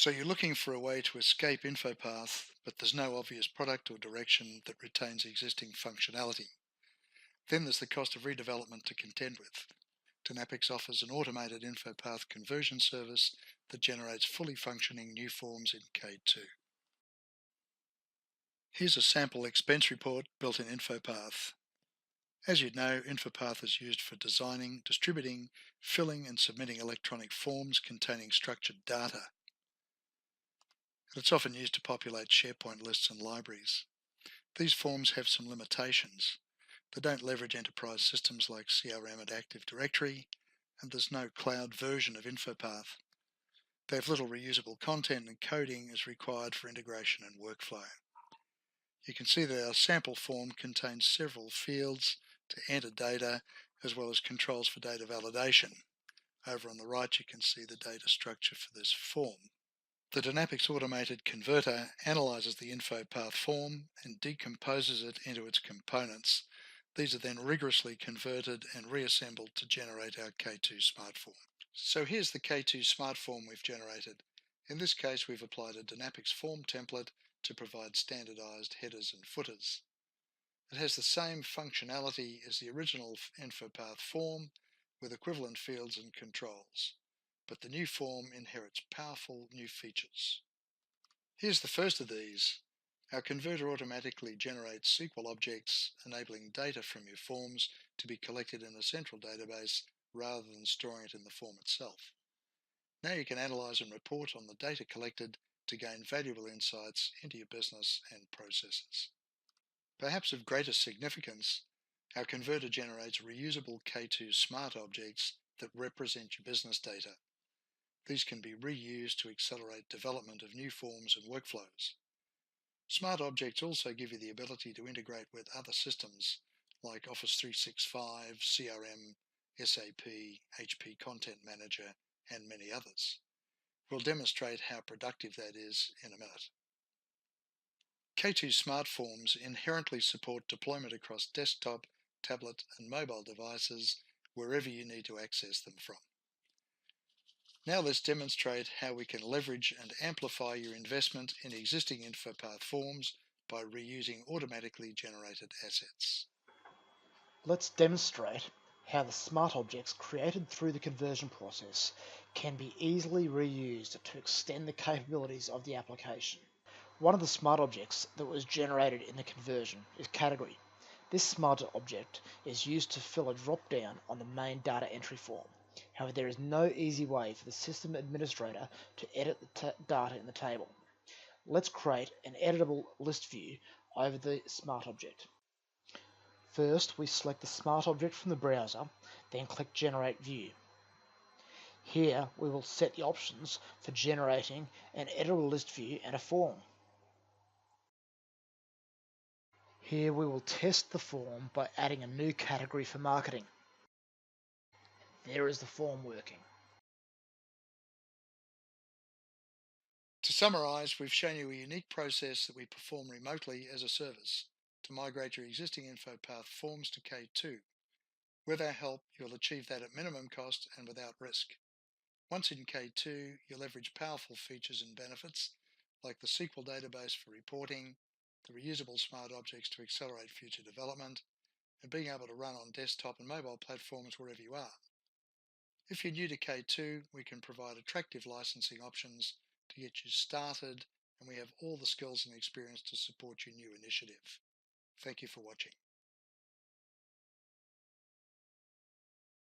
So you're looking for a way to escape InfoPath, but there's no obvious product or direction that retains existing functionality. Then there's the cost of redevelopment to contend with. DynAPPix offers an automated InfoPath conversion service that generates fully functioning new forms in K2. Here's a sample expense report built in InfoPath. As you know, InfoPath is used for designing, distributing, filling and submitting electronic forms containing structured data. It's often used to populate SharePoint lists and libraries. These forms have some limitations. They don't leverage enterprise systems like CRM and Active Directory, and there's no cloud version of InfoPath. They have little reusable content, and coding is required for integration and workflow. You can see that our sample form contains several fields to enter data, as well as controls for data validation. Over on the right, you can see the data structure for this form. The DynAPPix automated converter analyzes the InfoPath form and decomposes it into its components. These are then rigorously converted and reassembled to generate our K2 SmartForm. So here's the K2 SmartForm we've generated. In this case, we've applied a DynAPPix form template to provide standardized headers and footers. It has the same functionality as the original InfoPath form with equivalent fields and controls, but the new form inherits powerful new features. Here's the first of these. Our converter automatically generates SQL objects, enabling data from your forms to be collected in a central database rather than storing it in the form itself. Now you can analyze and report on the data collected to gain valuable insights into your business and processes. Perhaps of greater significance, our converter generates reusable K2 smart objects that represent your business data. These can be reused to accelerate development of new forms and workflows. Smart objects also give you the ability to integrate with other systems like Office 365, CRM, SAP, HP Content Manager, and many others. We'll demonstrate how productive that is in a minute. K2 SmartForms inherently support deployment across desktop, tablet, and mobile devices wherever you need to access them from. Now let's demonstrate how we can leverage and amplify your investment in existing InfoPath forms by reusing automatically generated assets. Let's demonstrate how the smart objects created through the conversion process can be easily reused to extend the capabilities of the application. One of the smart objects that was generated in the conversion is category. This smart object is used to fill a drop-down on the main data entry form. However, there is no easy way for the system administrator to edit the data in the table. Let's create an editable list view over the smart object. First, we select the smart object from the browser, then click Generate View. Here, we will set the options for generating an editable list view and a form. Here, we will test the form by adding a new category for marketing. There is the form working. To summarize, we've shown you a unique process that we perform remotely as a service to migrate your existing InfoPath forms to K2. With our help, you'll achieve that at minimum cost and without risk. Once in K2, you'll leverage powerful features and benefits like the SQL database for reporting, the reusable smart objects to accelerate future development, and being able to run on desktop and mobile platforms wherever you are. If you're new to K2, we can provide attractive licensing options to get you started, and we have all the skills and experience to support your new initiative. Thank you for watching.